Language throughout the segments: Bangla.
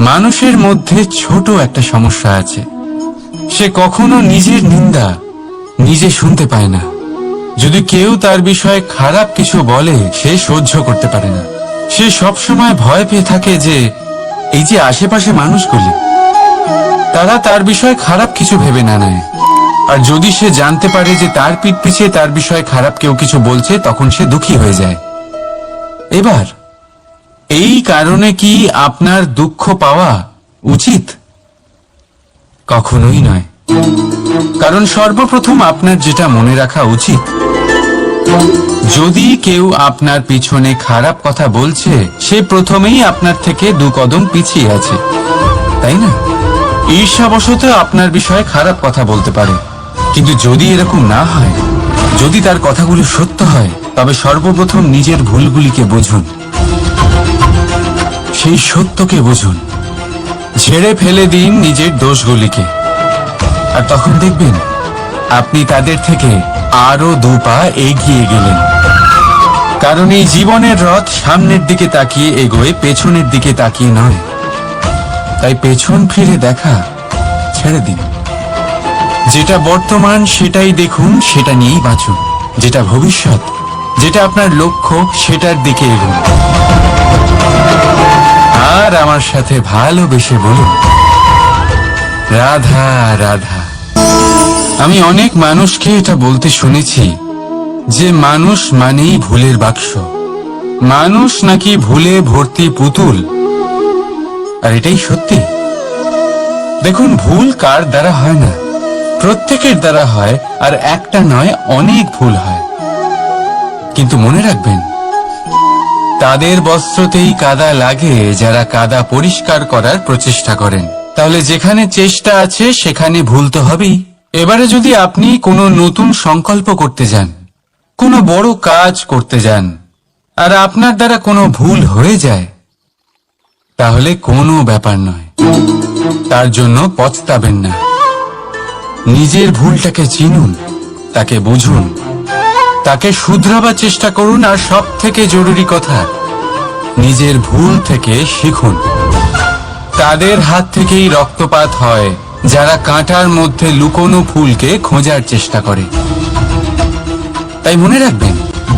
মানুষের মধ্যে ছোট একটা সমস্যা আছে, সে কখনো নিজের নিন্দা নিজে শুনতে পায় না। যদি কেউ তার বিষয়ে খারাপ কিছু বলে সে সহ্য করতে পারে না। সে সবসময় ভয় পেয়ে থাকে যে এই যে আশেপাশে মানুষগুলি তারা তার বিষয়ে খারাপ কিছু ভেবে না নেয়। আর যদি সে জানতে পারে যে তার পিঠ পিছিয়ে তার বিষয়ে খারাপ কেউ কিছু বলছে তখন সে দুঃখী হয়ে যায়। এবার এই কারণে কি আপনার দুঃখ পাওয়া উচিত? কখনোই নয়। কারণ সর্বপ্রথম আপনার যেটা মনে রাখা উচিত, যদি কেউ আপনার পিছনে খারাপ কথা বলছে সে প্রথমেই আপনার থেকে 2 কদম পিছিয়ে আছে, তাই না? ঈর্ষাবশত আপনার বিষয়ে খারাপ কথা বলতে পারে, কিন্তু যদি এরকম না হয়, যদি তার কথাগুলো সত্য হয়, তবে সর্বপ্রথম নিজের ভুলগুলিকে বুঝুন, সেই সত্যকে বুঝুন, ঝেড়ে ফেলে দিন নিজের দোষগুলিকে। আর তখন দেখবেন আপনি তাদের থেকে আরো 2 পা এগিয়ে গেলেন। কারণ এই জীবনের রথ সামনের দিকে তাকিয়ে এগোয়, পেছনের দিকে তাকিয়ে নয়। তাই পেছন ফিরে দেখা ছেড়ে দিন। যেটা বর্তমান সেটাই দেখুন, সেটা নিয়েই বাঁচুন। যেটা ভবিষ্যৎ, যেটা আপনার লক্ষ্য, সেটার দিকে এগোন। আর আমার সাথে ভালোবেসে বলুন, রাধা রাধা। আমি অনেক মানুষকে এটা বলতে শুনেছি যে মানুষ মানেই ভুলের বাক্স, মানুষ নাকি ভুলে ভর্তি পুতুল। আর এটাই সত্যি। দেখুন, ভুল কার দ্বারা হয় না, প্রত্যেকের দ্বারা হয়। আর একটা নয়, অনেক ভুল হয়। কিন্তু মনে রাখবেন, তাদের বস্ত্রতেই কাদা লাগে যারা কাদা পরিষ্কার করার প্রচেষ্টা করেন। তাহলে যেখানে চেষ্টা আছে সেখানে ভুল তো হবেই। এবারে যদি আপনি কোনো নতুন সংকল্প করতে যান, কোনো বড় কাজ করতে যান, আর আপনার দ্বারা কোনো ভুল হয়ে যায়, তাহলে কোনো ব্যাপার নয়, তার জন্য পস্তাবেন না। নিজের ভুলটাকে চিনুন, তাকে বুঝুন, তাকে শুধরাবার চেষ্টা করুন। আর সব থেকে জরুরি কথা, নিজের ভুল থেকে শিখুন। তাদের হাত থেকেই রক্তপাত হয় যারা কাঁটার মধ্যে লুকোনো ফুলকে খোঁজার চেষ্টা করে। তাই মনে রাখবেন,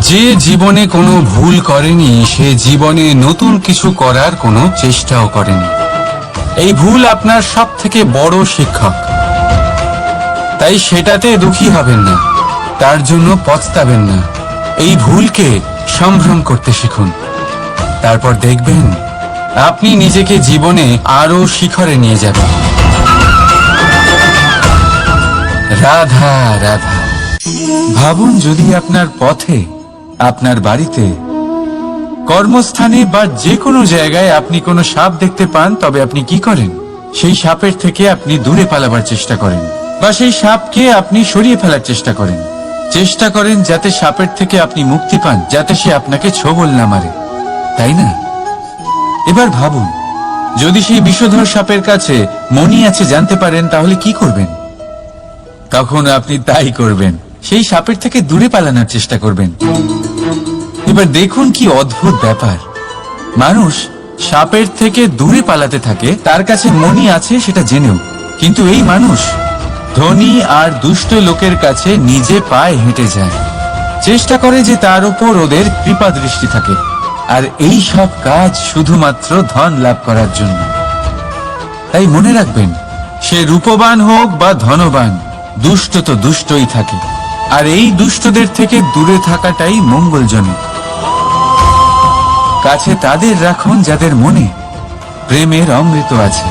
যে জীবনে কোনো ভুল করেনি সে জীবনে নতুন কিছু করার কোনো চেষ্টাও করেনি। এই ভুল আপনার সব থেকে বড় শিক্ষক। তাই সেটাতে দুঃখী হবেন না, তার জন্য পস্তাবেন না। এই ভুলকে সম্ভ্রম করতে শিখুন। তারপর দেখবেন আপনি নিজেকে জীবনে আরো শিখরে নিয়ে যাবেন। রাধা রাধা। ভাবুন, যদি আপনার পথে, আপনার বাড়িতে, কর্মস্থানে বা যে কোনো জায়গায় আপনি কোনো সাপ দেখতে পান, তবে আপনি কি করেন? সেই সাপের থেকে আপনি দূরে পালাবার চেষ্টা করেন, বা সেই সাপকে আপনি সরিয়ে ফেলার চেষ্টা করেন। চেষ্টা করেন যাতে সাপের থেকে আপনি মুক্তি পান, যাতে সে আপনাকে ছোবল না মারে, তাই না? এবার ভাবুন, যদি সেই বিষধর সাপের কাছে মণি আছে জানতে পারেন, তাহলে কি করবেন? তখন আপনি তাই করবেন, সেই সাপের থেকে দূরে পালানোর চেষ্টা করবেন। এবার দেখুন কি অদ্ভুত ব্যাপার, মানুষ সাপের থেকে দূরে পালাতে থাকে, তার কাছে মণি আছে সেটা জেনেও। কিন্তু এই মানুষ ধনী আর দুষ্ট লোকের কাছে নিজে পায়ে হেঁটে যায়, চেষ্টা করে যে তার উপর ওদের কৃপা দৃষ্টি থাকে। আর এই সব কাজ শুধুমাত্র ধন লাভ করার জন্য। তাই মনে রাখবেন, সে রূপবান হোক বা ধনবান, দুষ্ট তো দুষ্টই থাকে। আর এই দুষ্টদের থেকে দূরে থাকাটাই মঙ্গলজনক। কাছে তাদের রাখুন যাদের মনে প্রেমের অমৃত আছে।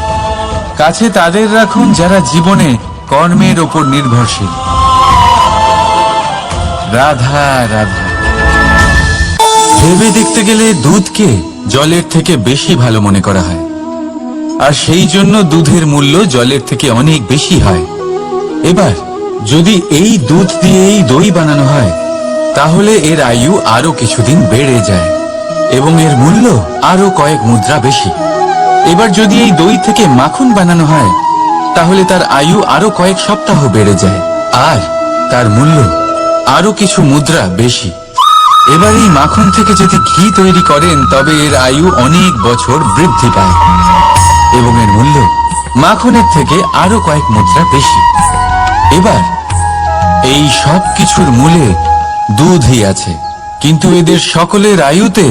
কাছে তাদের রাখুন যারা জীবনে কর্মের ওপর নির্ভরশীল। রাধা রাধা। ভেবে দেখতে গেলে দুধকে জলের থেকে বেশি ভালো মনে করা হয়, আর সেই জন্য দুধের মূল্য জলের থেকে অনেক বেশি হয়। এবার যদি এই দুধ দিয়েই দই বানানো হয়, তাহলে এর আয়ু আরো কিছুদিন বেড়ে যায় এবং এর মূল্য আরো কয়েক মুদ্রা বেশি। এবার যদি এই দই থেকে মাখন বানানো হয়, তাহলে তার আয়ু আরো কয়েক সপ্তাহ বেড়ে যায় আর তার মূল্য আরো কিছু মুদ্রা বেশি। এবার এই মাখন থেকে যদি ঘি তৈরি করেন, তবে এর আয়ু অনেক বছর বৃদ্ধি পায় এবং মাখনের থেকে আরো কয়েক মুদ্রা বেশি। এবার এই সব কিছুর মূলে দুধই আছে, কিন্তু এদের সকলের আয়ুতে,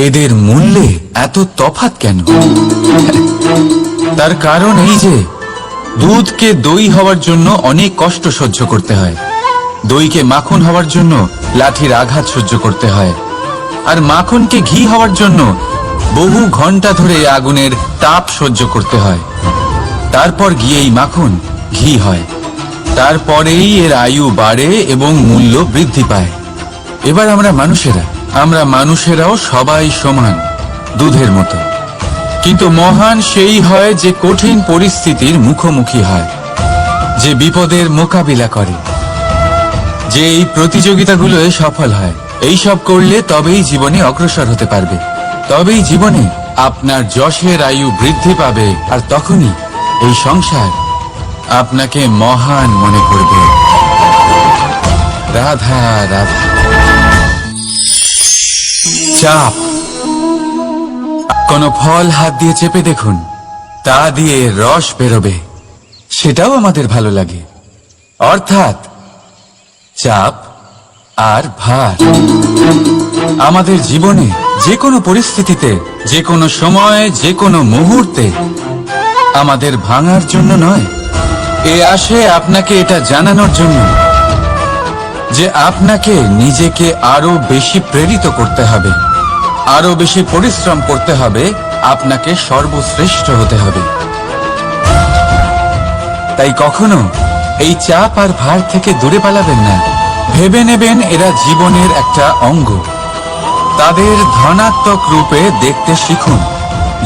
এদের মূল্যে এত তফাৎ কেন? তার কারণ এই যে দুধকে দই হওয়ার জন্য অনেক কষ্ট সহ্য করতে হয়, দইকে মাখন হওয়ার জন্য লাঠির আঘাত সহ্য করতে হয়, আর মাখনকে ঘি হওয়ার জন্য বহু ঘন্টা ধরে আগুনের তাপ সহ্য করতে হয়। তারপর গিয়েই মাখন ঘি হয়, তারপরেই এর আয়ু বাড়ে এবং মূল্য বৃদ্ধি পায়। এবার আমরা মানুষেরাও সবাই সমান, দুধের মতো। কিন্তু মহান সেই হয় যে কঠিন পরিস্থিতির মুখোমুখি হয়, যে বিপদের মোকাবিলা করে, যে এই প্রতিযোগিতাগুলোয় সফল হয়। এই সব করলে তবেই জীবনে অগ্রসর হতে পারবে, তবেই জীবনে আপনার যশের আয়ু বৃদ্ধি পাবে, আর তখনই এই সংসার আপনাকে মহান মনে করবে। রাধা রাধা। চাপ। কোন ফল হাত দিয়ে চেপে দেখুন, তা দিয়ে রস বেরোবে, সেটাও আমাদের ভালো লাগে। অর্থাৎ চাপ আর ভার আমাদের জীবনে যে কোনো পরিস্থিতিতে, যে কোনো সময়, যে কোনো মুহূর্তে আমাদের ভাঙার জন্য নয়, এ আসে আপনাকে এটা জানানোর জন্য যে আপনাকে নিজেকে আরো বেশি প্রেরিত করতে হবে, আরো বেশি পরিশ্রম করতে হবে, আপনাকে সর্বশ্রেষ্ঠ হতে হবে। তাই কখনো এই চাপ আর ভার থেকে দূরে পালাবেন না। ভেবে নেবেন এরা জীবনের একটা অঙ্গ, তাদের ধনাত্মক রূপে দেখতে শিখুন।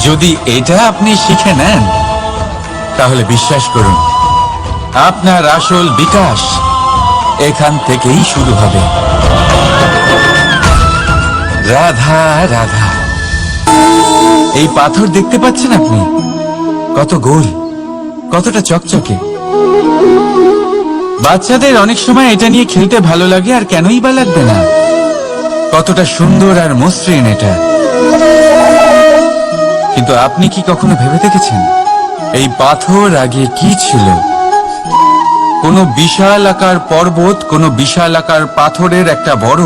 যদি এটা আপনি শিখে নেন, তাহলে বিশ্বাস করুন আপনার আসল বিকাশ এখান থেকেই শুরু হবে। রাধা রাধা। এই পাথর দেখতে পাচ্ছেন আপনি? কত গোল, কতটা চকচকে। বাচ্চাদের অনেক সময় এটা নিয়ে খেলতে ভালো লাগে, আর কেনই বা লাগবে না? কতটা সুন্দর আর মসৃণ এটা। কিন্তু আপনি কি কখনো ভেবে দেখেছেন এই পাথর আগে কি ছিল? কোনো বিশাল আকার পর্বত, কোনো বিশাল আকার পাথরের একটা বড়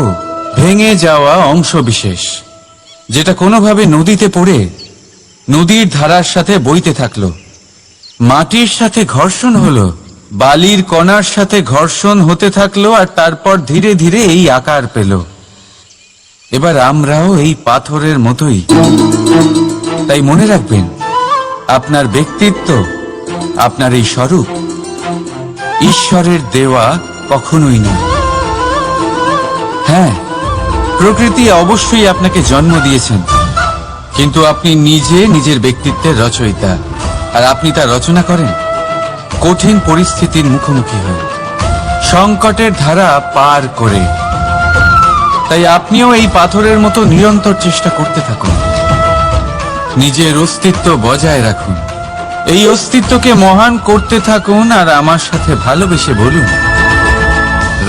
ভেঙে যাওয়া অংশ বিশেষ, যেটা কোনোভাবে নদীতে পড়ে নদীর ধারার সাথে বইতে থাকলো, মাটির সাথে ঘর্ষণ হলো, বালির কণার সাথে ঘর্ষণ হতে থাকলো, আর তারপর ধীরে ধীরে এই আকার পেল। এবার আমরাও এই পাথরের মতোই। তাই মনে রাখবেন, আপনার ব্যক্তিত্ব, আপনার এই স্বরূপ ঈশ্বরের দেওয়া কখনোই না। হ্যাঁ, প্রকৃতি অবশ্যই আপনাকে জন্ম দিয়েছেন, কিন্তু আপনি নিজে নিজের ব্যক্তিত্বের রচয়িতা, আর আপনি তা রচনা করেন কঠিন পরিস্থিতির মুখোমুখি হয়ে, সংকটের ধারা পার করে। তাই আপনিও এই পাথরের মতো নিরন্তর চেষ্টা করতে থাকুন, নিজের অস্তিত্ব বজায় রাখুন, এই অস্তিত্বকে মহান করতে থাকুন, আর আমার সাথে ভালোবেসে বলুন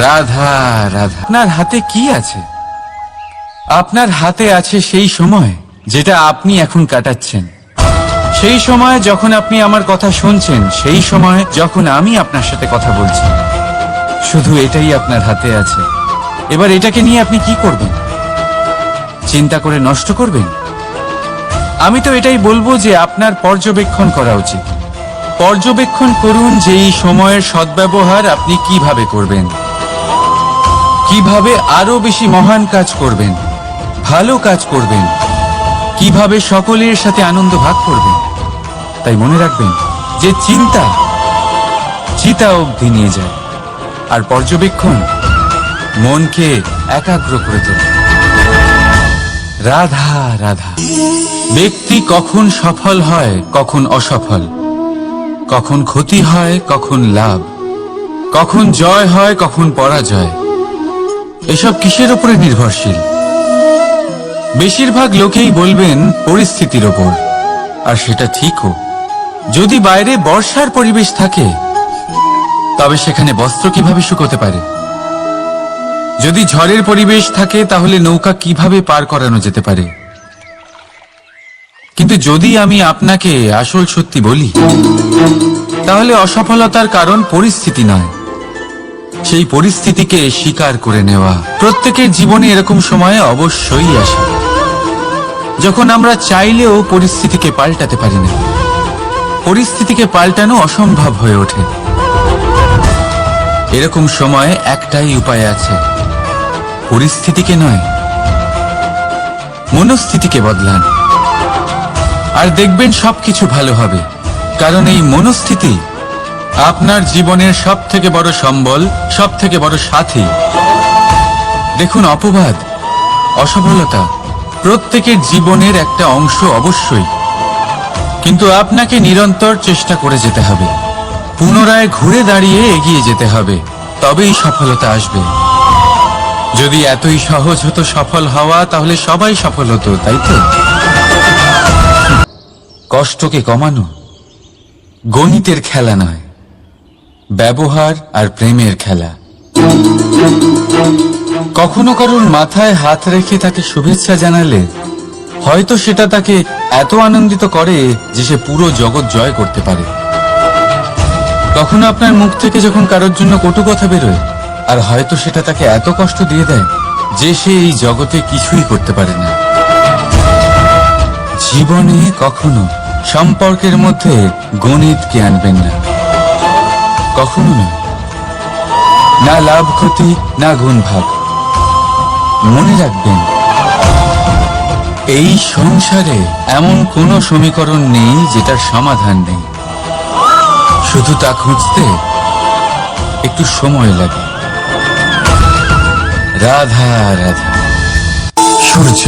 রাধা রাধা। আপনার হাতে কি আছে? আপনার হাতে আছে সেই সময় যেটা আপনি এখন কাটাচ্ছেন, সেই সময় যখন আপনি আমার কথা শুনছেন, সেই সময় যখন আমি আপনার সাথে কথা বলছি। শুধু এটাই আপনার হাতে আছে। এবার এটাকে নিয়ে আপনি কি করবেন? চিন্তা করে নষ্ট করবেন? আমি তো এটাই বলবো যে আপনার পর্যবেক্ষণ করা উচিত। পর্যবেক্ষণ করুন যে এই সময়ের সদ্ব্যবহার আপনি কিভাবে করবেন, কিভাবে আরো বেশি মহান কাজ করবেন, ভালো কাজ করবেন, কিভাবে সকলের সাথে আনন্দ ভাগ করবেন। তাই মনে রাখবেন যে চিন্তা চিতা অবধি নিয়ে যায়, আর পর্যবেক্ষণ মনকে একাগ্র করে তোলে। রাধা রাধা। ব্যক্তি কখন সফল হয়, কখন অসফল, কখন ক্ষতি হয়, কখন লাভ, কখন জয় হয়, কখন পরাজয়, এসব কিসের উপরে নির্ভরশীল? বেশিরভাগ লোকেই বলবেন পরিস্থিতির ওপর, আর সেটা ঠিকও। যদি বাইরে বর্ষার পরিবেশ থাকে, তবে সেখানে বস্ত্র কিভাবে শুকোতে পারে? যদি ঝড়ের পরিবেশ থাকে, তাহলে নৌকা কিভাবে পার করানো যেতে পারে? কিন্তু কিন্তু যদি আমি আপনাকে আসল সত্যি বলি, তাহলে অসফলতার কারণ পরিস্থিতি নয়, সেই পরিস্থিতিকে স্বীকার করে নেওয়া। প্রত্যেকের জীবনে এরকম সময় অবশ্যই আসে যখন আমরা চাইলেও পরিস্থিতিকে পাল্টাতে পারি না। পরিস্থিতিকে পাল্টানো অসম্ভব হয়ে ওঠে। এরকম সময় একটাই উপায় আছে, পরিস্থিতিকে নয়, মনস্থিতিকে বদলান, আর দেখবেন সবকিছু ভালো হবে। কারণ এই মনস্থিতি আপনার জীবনের সব থেকে বড় সম্বল, সব থেকে বড় সাথী। দেখুন, অপবাদ, অসফলতা প্রত্যেকের জীবনের একটা অংশ অবশ্যই, কিন্তু আপনাকে নিরন্তর চেষ্টা করে যেতে হবে, পুনরায় ঘুরে দাঁড়িয়ে এগিয়ে যেতে হবে, তবেই সফলতা আসবে। যদি এতই সহজ হতো সফল হওয়া, তাহলে সবাই সফল হতো, তাই তো? কষ্টকে কমানো গণিতের খেলা নয়, ব্যবহার আর প্রেমের খেলা। কখনো কারোর মাথায় হাত রেখে তাকে শুভেচ্ছা জানালে হয়তো সেটা তাকে এত আনন্দিত করে যে সে পুরো জগৎ জয় করতে পারে। কখনো আপনার মুখ থেকে যখন কারোর জন্য কটু কথা বেরোয়, আর হয়তো সেটা তাকে এত কষ্ট দিয়ে দেয় যে সে এই জগতে কিছুই করতে পারে না। জীবনে কখনো সম্পর্কের মধ্যে গণিতকে আনবেন না, কখনো না, না লাভ ক্ষতি, না গুণ ভাগ। মনে রাখবেন, এই সংসারে এমন কোনো সমীকরণ নেই যেটার সমাধান নেই, শুধু তা খুঁজতে একটু সময় লাগে। রাধা রাধা। সূর্য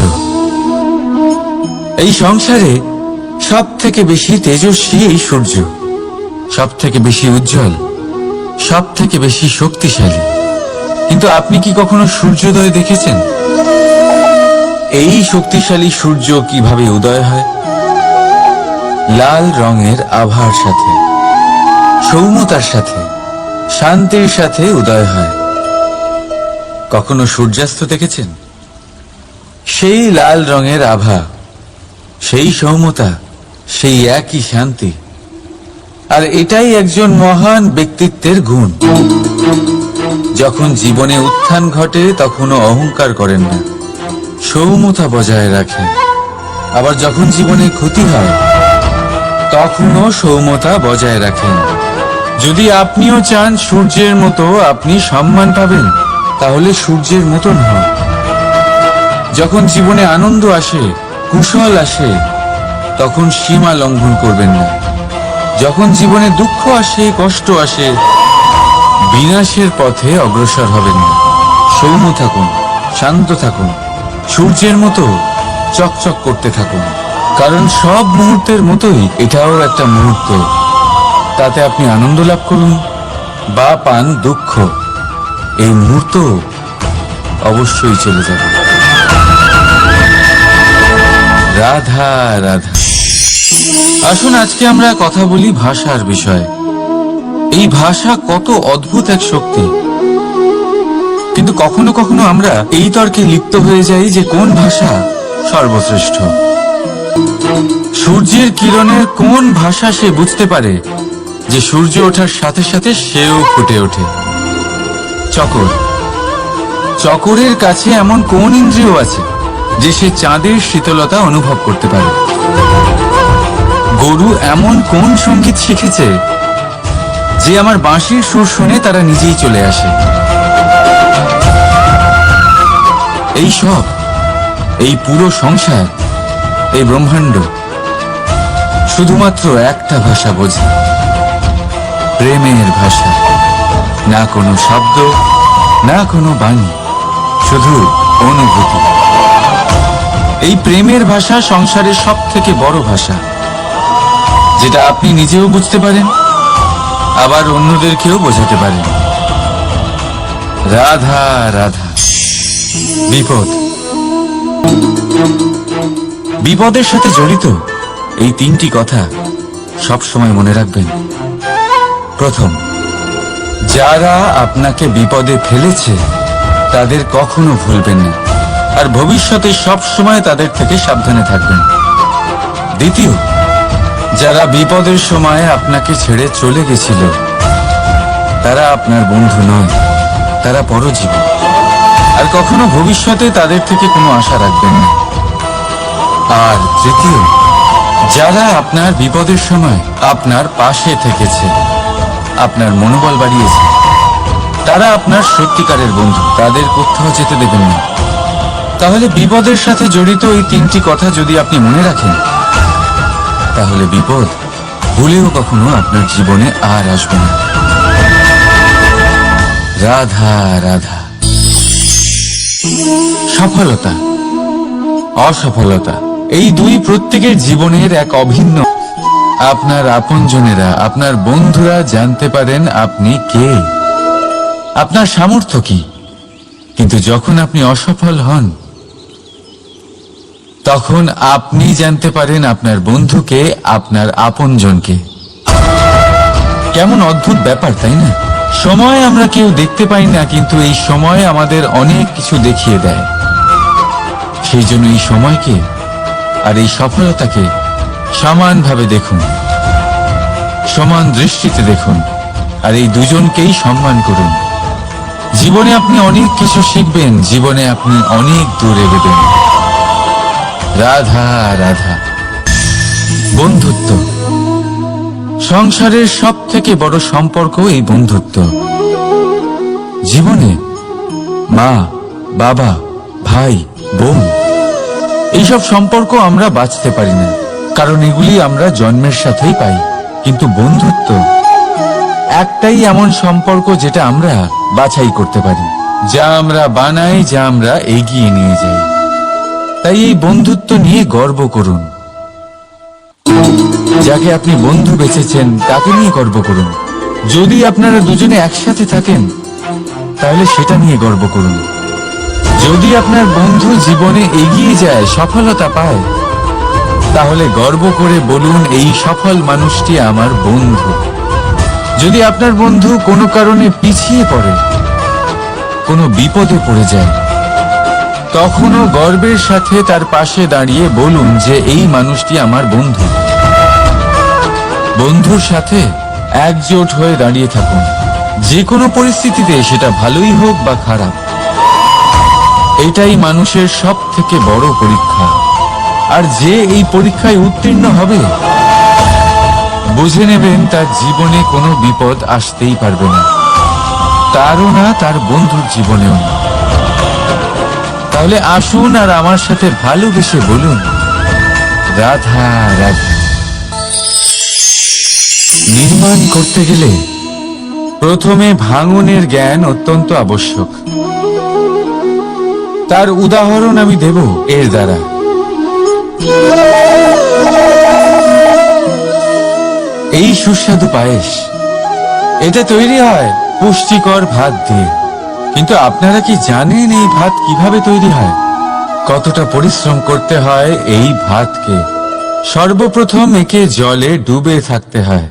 এই সংসারে সব থেকে বেশি তেজস্বী, এই সূর্য সব থেকে বেশি উজ্জ্বল, সব থেকে বেশি শক্তিশালী। কিন্তু আপনি কি কখনো সূর্যোদয় দেখেছেন? এই শক্তিশালী সূর্য কিভাবে উদয় হয়? লাল রঙের আভার সাথে, সৌম্যতার সাথে, শান্তির সাথে উদয় হয়। কখনো সূর্যাস্ত দেখেছেন? সেই লাল রঙের আভা, সেই সৌম্যতা, সেই একই শান্তি। আর এটাই একজন মহান ব্যক্তিত্বের গুণ। যখন জীবনে উত্থান ঘটে তখনও অহংকার করেন না, সৌম্যতা বজায় রাখেন। আবার যখন জীবনে ক্ষতি হয় তখনও সৌম্যতা বজায় রাখেন। যদি আপনিও চান সূর্যের মতো আপনি সম্মান পাবেন, তাহলে সূর্যের মতন হন। যখন জীবনে আনন্দ আসে, কুশল আসে, তখন সীমা লঙ্ঘন করবেন না। যখন জীবনে দুঃখ আসে, কষ্ট আসে, বিনাশের পথে অগ্রসর হবেন না। সৌম্য থাকুন, শান্ত থাকুন, সূর্যের মতো চকচক করতে থাকুন। কারণ সব মুহূর্তের মতোই এটাও একটা মুহূর্ত। তাতে আপনি আনন্দ লাভ করুন বা পান দুঃখ, এই মুহূর্ত অবশ্যই চলে যাবে। রাধা রাধা। আসুন আজকে আমরা কথা বলি ভাষার বিষয়ে। এই ভাষা কত অদ্ভুত এক শক্তি, কিন্তু কখনো কখনো আমরা এই তর্কে লিপ্ত হয়ে যাই যে কোন ভাষা সর্বশ্রেষ্ঠ। সূর্যের কিরণের কোন ভাষা সে বুঝতে পারে যে সূর্য ওঠার সাথে সাথে সেও ফুটে ওঠে? চকর। চকরের কাছে এমন কোন ইন্দ্রিয় আছে যে সে চাঁদের শীতলতা অনুভব করতে পারে? গরু এমন কোন সঙ্গীত শিখেছে যে আমার বাঁশির সুর শুনে তারা নিজেই চলে আসে? এই সব, এই পুরো সংসার, এই ব্রহ্মাণ্ড শুধুমাত্র একটা ভাষা বোঝে, প্রেমের ভাষা। না কোনো শব্দ, না কোনো বাণী, শুধু অনুভূতি। এই প্রেমের ভাষা সংসারের সব থেকে বড় ভাষা, যেটা আপনি নিজেও বুঝতে পারেন, আবার অন্যদেরকেও বোঝাতে পারেন। রাধা রাধা। বিপদ। বিপদের সাথে জড়িত এই তিনটি কথা সব সময় মনে রাখবেন। প্রথম, যারা আপনাকে বিপদে ফেলেছে তাদের কখনো ভুলবেন না, আর ভবিষ্যতে সব সময় তাদের থেকে সাবধানে থাকবেন। দ্বিতীয়, যারা বিপদের সময় আপনাকে ছেড়ে চলে গেছিল তারা আপনার বন্ধু নয়, তারা পরজীবী। আর কখনো ভবিষ্যতে তাদের থেকে কোনো আশা রাখবেন না। আর তৃতীয়, যারা আপনার বিপদের সময় আপনার পাশে থেকেছে, আপনার মনোবল বাড়িয়েছে, তারা আপনার সত্যিকারের বন্ধু, তাদের কোথাও যেতে দেবেন না। তাহলে বিপদের সাথে জড়িত এই তিনটি কথা যদি আপনি মনে রাখেন, তাহলে বিপদ ভুলেও কখনো আপনার জীবনে আর আসবে না। রাধা রাধা। সফলতা, অসফলতা, এই দুই প্রত্যেকের জীবনের এক অভিন্ন। আপনার আপনজনেরা, আপনার বন্ধুরা জানতে পারেন আপনি কে, আপনার সামর্থ্য কি। কিন্তু যখন আপনি অসফল হন, তখন আপনি জানতে পারেন আপনার বন্ধুকে, আপনার আপনজনকে। কেমন অদ্ভুত ব্যাপার, তাই না? সময় আমরা কেউ দেখতে পাই না, কিন্তু এই সময় আমাদের অনেক কিছু দেখিয়ে দেয়। সেই জন্য এই সময়কে আর এই সফলতাকে সমানভাবে দেখুন, সমান দৃষ্টিতে দেখুন, আর এই দুজনকেই সম্মান করুন। জীবনে আপনি অনেক কিছু শিখবেন, জীবনে আপনি অনেক দূর এগোবেন। রাধা রাধা। বন্ধুত্ব, সংসারের সব থেকে বড় সম্পর্ক এই বন্ধুত্ব। জীবনে মা, বাবা, ভাই, বোন, এইসব সম্পর্ক আমরা বাঁচতে পারি না, কারণ এগুলি আমরা জন্মের সাথেই পাই। কিন্তু বন্ধুত্ব একটাই এমন সম্পর্ক যেটা আমরা বাছাই করতে পারি, যা আমরা বানাই, যা আমরা এগিয়ে নিয়ে যাই। তাই এই বন্ধুত্ব নিয়ে গর্ব করুন। যাকে আপনি বন্ধু বেছেছেন তাকে নিয়ে গর্ব করুন। যদি আপনারা দুজনে একসাথে থাকেন তাহলে সেটা নিয়ে গর্ব করুন। যদি আপনার বন্ধু জীবনে এগিয়ে যায়, সফলতা পায়, তাহলে গর্ব করে বলুন, এই সফল মানুষটি আমার বন্ধু। যদি আপনার বন্ধু কোনো কারণে পিছিয়ে পড়ে, কোনো বিপদে পড়ে যায়, তখনও গর্বের সাথে তার পাশে দাঁড়িয়ে বলুন যে এই মানুষটি আমার বন্ধু। বন্ধুর সাথে একজোট হয়ে দাঁড়িয়ে থাকুন, যে কোনো পরিস্থিতিতে, সেটা ভালোই হোক বা খারাপ। এটাই মানুষের সব থেকে বড় পরীক্ষা। আর যে এই পরীক্ষায় উত্তীর্ণ হবে, বুঝে নেবেন তার জীবনে কোনো বিপদ আসতেই পারবে না, তারও না, তার বন্ধুর জীবনেও না। তাহলে আসুন আর আমার সাথে ভালোবেসে বলুন, রাধা রাধা। নির্মাণ করতে গেলে প্রথমে ভাঙনের জ্ঞান অত্যন্ত আবশ্যক। তার উদাহরণ আমি দেব এর দ্বারা। এই সুস্বাদু পায়েস, এটা তৈরি হয় পুষ্টিকর ভাত দিয়ে। কিন্তু আপনারা কি জানেন এই ভাত কিভাবে তৈরি হয়? কতটা পরিশ্রম করতে হয় এই ভাতকে? সর্বপ্রথম একে জলে ডুবে থাকতে হয়,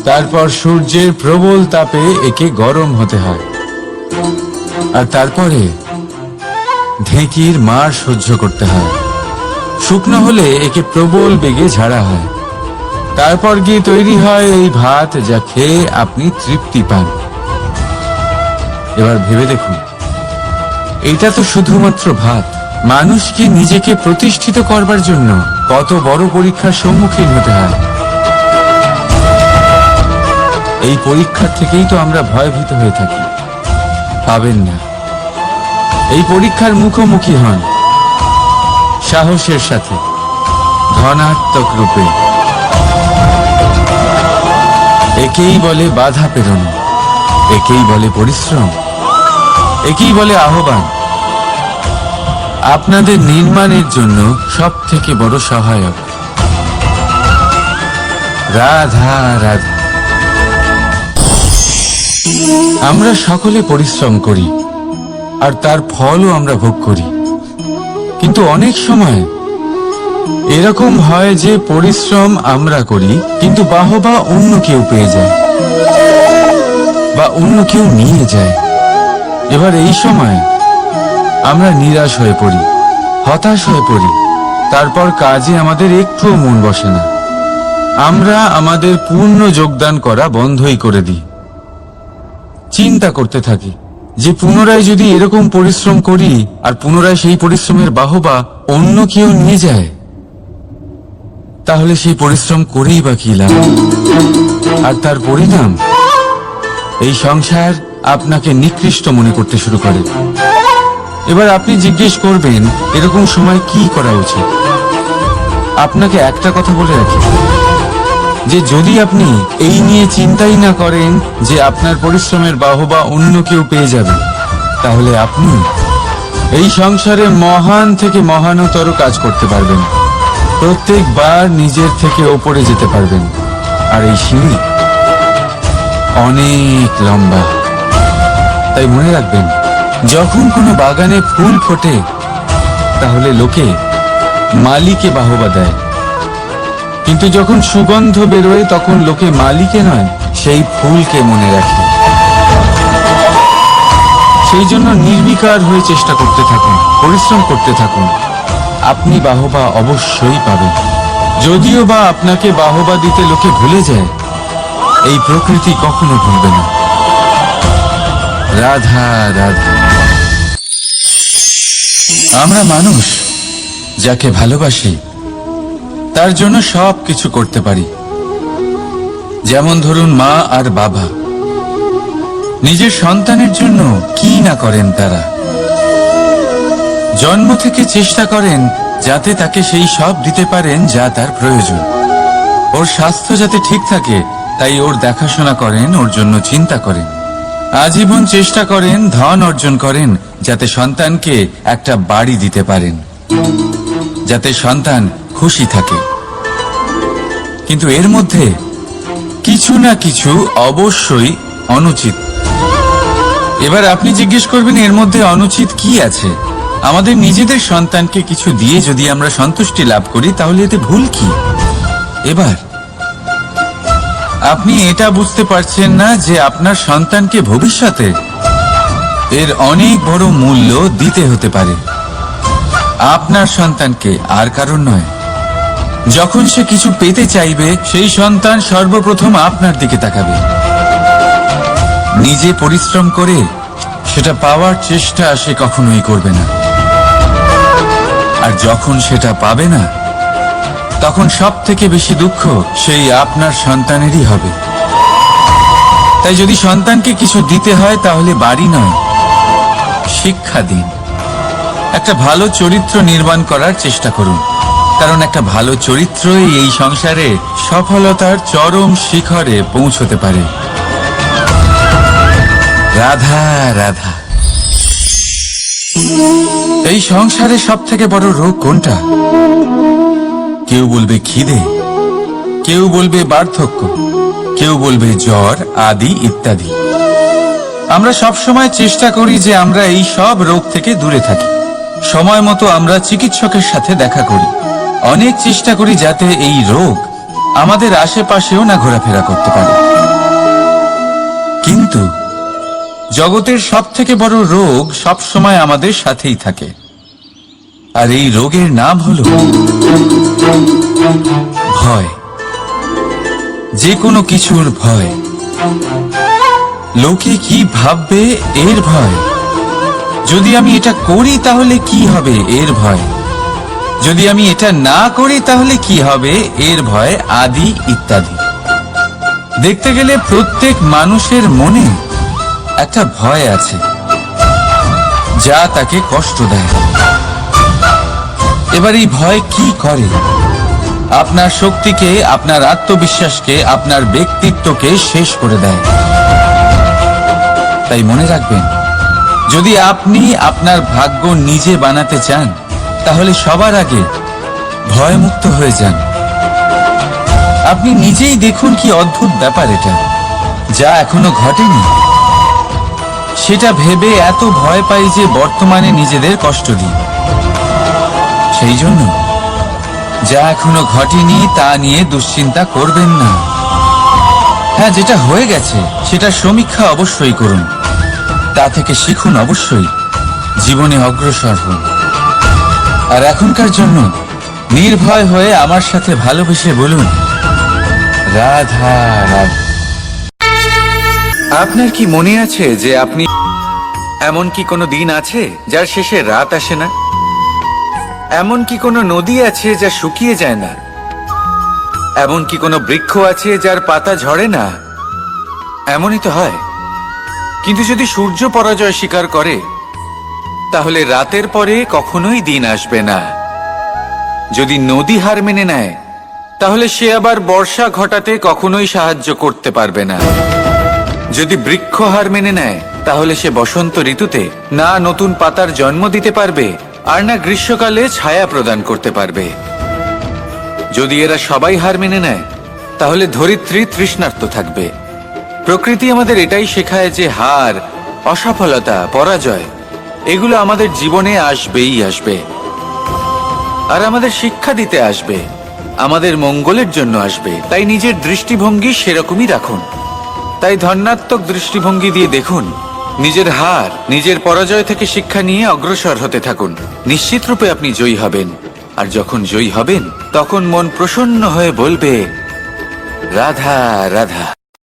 তারপর সূর্যের প্রবল তাপে একে গরম হতে হয়, আর তারপরে ঢেঁকির মার সহ্য করতে হয়। শুকনো হলে একে প্রবল বেগে ঝাড়া হয়, তারপর গিয়ে তৈরি হয় এই ভাত, যা খেয়ে আপনি তৃপ্তি পান। এবার ভেবে দেখুন, এটা তো শুধুমাত্র ভাত। মানুষকে নিজেকে প্রতিষ্ঠিত করবার জন্য কত বড় পরীক্ষার সম্মুখীন হতে হয়। এই পরীক্ষার থেকেই তো আমরা ভয়ভীত হয়ে থাকি। পাবেন না। এই পরীক্ষার মুখোমুখি হন সাহসের সাথে, ধনাত্মক রূপে। একেই বলে বাধা পেরোনো, একেই বলে পরিশ্রম, একেই বলে আহ্বান। আপনাদের নির্মাণের জন্য সব থেকে বড় সহায়ক। রাধা রাধা। আমরা সকলে পরিশ্রম করি, আর তার ফলও আমরা ভোগ করি। কিন্তু অনেক সময় এরকম হয় যে পরিশ্রম আমরা করি, কিন্তু বাহবা অন্য কেউ পেয়ে যায় বা অন্য কেউ নিয়ে যায়। এবার এই সময় আমরা নিরাশ হয়ে পড়ি, হতাশ হয়ে পড়ি, তারপর কাজে আমাদের একটুও মন বসে না। আমরা আমাদের পূর্ণ যোগদান করা বন্ধই করে দিই। চিন্তা করতে থাকি যে পুনরায় যদি এরকম পরিশ্রম করি আর পুনরায় সেই পরিশ্রমের বাহবা অন্য কেউ নিয়ে যায়, তাহলে সেই পরিশ্রম করেই বা কি লাভ? আর তার পরিণাম, এই সংসার আপনাকে নিকৃষ্ট মনে করতে শুরু করে। এবার আপনি জিজ্ঞেস করবেন এরকম সময় কি করা উচিত। আপনাকে একটা কথা বলে রাখি যে যদি আপনি এই নিয়ে চিন্তাই না করেন যে আপনার পরিশ্রমের বাহবা অন্য কেউ পেয়ে যাবে, তাহলে আপনি এই সংসারে মহান থেকে মহানতর কাজ করতে পারবেন। প্রত্যেকবার নিজের থেকে ওপরে যেতে পারবেন। আর এই সিঁড়ি অনেক লম্বা। তাই মনে রাখবেন, যখন কোনো বাগানে ফুল ফোটে তাহলে লোকে মালিকে বাহবা দেয়, কিন্তু যখন সুগন্ধ বেরোয় তখন লোকে মালিকে নয়, সেই ফুলকে মনে রাখে। সেই জন্য নির্বিকার হয়ে চেষ্টা করতে থাকুন, পরিশ্রম করতে থাকুন। আপনি বাহবা অবশ্যই পাবেন। যদিও বা আপনাকে বাহবা দিতে লোকে ভুলে যায়, এই প্রকৃতি কখনো ভুলবে না। রাধা রাধা। আমরা মানুষ যাকে ভালোবাসি তার জন্য সব কিছু করতে পারি। যেমন ধরুন মা আর বাবা নিজের সন্তানের জন্য কি না করেন। তারা জন্ম থেকে চেষ্টা করেন যাতে তাকে সেই সব দিতে পারেন যা তার প্রয়োজন। ওর স্বাস্থ্য যাতে ঠিক থাকে তাই ওর দেখাশোনা করেন, ওর জন্য চিন্তা করেন। আজীবন চেষ্টা করেন, ধন অর্জন করেন যাতে সন্তানকে একটা বাড়ি দিতে পারেন, যাতে সন্তান খুশি থাকে। কিন্তু এর মধ্যে কিছু না কিছু অবশ্যই অনুচিত। এবার আপনি জিজ্ঞেস করবেন এর মধ্যে অনুচিত কি আছে? আমাদের নিজেদের সন্তানকে কিছু দিয়ে যদি আমরা সন্তুষ্টি লাভ করি তাহলে এতে ভুল কি? এবার আপনি এটা বুঝতে পারছেন না যে আপনার সন্তানকে ভবিষ্যতে এর অনেক বড় মূল্য দিতে হতে পারে। আপনার সন্তানকে, আর কারণ নয়। যখন সে কিছু পেতে চাইবে সেই সন্তান সর্বপ্রথম আপনার দিকে তাকাবে। নিজে পরিশ্রম করে সেটা পাওয়ার চেষ্টা সে কখনোই করবে না। আর যখন সেটা পাবে না তখন সব থেকে বেশি দুঃখ সেই আপনার সন্তানেরই হবে। তাই যদি সন্তানকে কিছু দিতে হয় তাহলে বাড়ি নয়, শিক্ষা দিন। একটা ভালো চরিত্র নির্মাণ করার চেষ্টা করুন, কারণ একটা ভালো চরিত্রই এই সংসারে সফলতার চরম শিখরে পৌঁছতে পারে। রাধা রাধা। এই সংসারে সব থেকে বড় রোগ কোনটা? কেউ বলবে খিদে, কেউ বলবে বার্ধক্য, কেউ বলবে জ্বর আদি ইত্যাদি। আমরা সব সময় চেষ্টা করি যে আমরা এই সব রোগ থেকে দূরে থাকি। সময় মতো আমরা চিকিৎসকের সাথে দেখা করি। অনেক চেষ্টা করি যাতে এই রোগ আমাদের আশেপাশেও না ঘোরাফেরা করতে পারে। কিন্তু জগতের সব থেকে বড় রোগ সব সময় আমাদের সাথেই থাকে, আর এই রোগের নাম হলো ভয়। যে কোনো কিছুর ভয়। লোকে কি ভাববে এর ভয়। যদি আমি এটা করি তাহলে কি হবে এর ভয়। যদি আমি এটা না করি তাহলে কি হবে এর ভয় আদি ইত্যাদি। দেখতে গেলে প্রত্যেক মানুষের মনে একটা ভয় আছে যা তাকে কষ্ট দেয়। এবার এই ভয় কি করে? আপনার শক্তিকে, আপনার আত্মবিশ্বাসকে, আপনার ব্যক্তিত্বকে শেষ করে দেয়। তাই মনে রাখবেন, যদি আপনি আপনার ভাগ্য নিজে বানাতে চান তাহলে সবার আগে ভয়মুক্ত হয়ে যান। আপনি নিজেই দেখুন কি অদ্ভুত ব্যাপার এটা, যা এখনো ঘটেনি সেটা ভেবে এত ভয় পাই যে বর্তমানে নিজেদের কষ্ট দিই। সেই জন্য যা এখনো ঘটেনি তা নিয়ে দুশ্চিন্তা করবেন না। হ্যাঁ, যেটা হয়ে গেছে সেটা সমীক্ষা অবশ্যই করুন, তা থেকে শিখুন, অবশ্যই জীবনে অগ্রসর হন। আর এখনকার জন্য নির্ভয় হয়ে আমার সাথে ভালোবেসে বলুন, রাধা রাধা। আপনার কি মনে আছে যে আপনি এমন কি কোনো দিন আছে যার শেষে রাত আসে না? এমন কি কোনো নদী আছে যা শুকিয়ে যায় না? এমন কি কোনো বৃক্ষ আছে যার পাতা ঝরে না? এমনই তো হয়। কিন্তু যদি সূর্য পরাজয় স্বীকার করে, তাহলে রাতের পরে কখনোই দিন আসবে না। যদি নদী হার মেনে নেয়, তাহলে সে আবার বর্ষা ঘটাতে কখনোই সাহায্য করতে পারবে না। যদি বৃক্ষ হার মেনে নেয়, তাহলে সে বসন্ত ঋতুতে না নতুন পাতার জন্ম দিতে পারবে, আর না গ্রীষ্মকালে ছায়া প্রদান করতে পারবে। যদি এরা সবাই হার মেনে নেয়, তাহলে ধরিত্রী তৃষ্ণার্ত থাকবে। প্রকৃতি আমাদের এটাই শেখায় যে হার, অসফলতা, পরাজয় এগুলো আমাদের জীবনে আসবেই আসবে, আর আমাদের শিক্ষা দিতে আসবে, আমাদের মঙ্গলের জন্য আসবে। তাই নিজের দৃষ্টিভঙ্গি সেরকমই রাখুন। তাই ধনাত্মক দৃষ্টিভঙ্গি দিয়ে দেখুন, নিজের হার, নিজের পরাজয় থেকে শিক্ষা নিয়ে অগ্রসর হতে থাকুন। নিশ্চিত রূপে আপনি জয়ী হবেন। আর যখন জয়ী হবেন, তখন মন প্রসন্ন হয়ে বলবে, রাধা রাধা।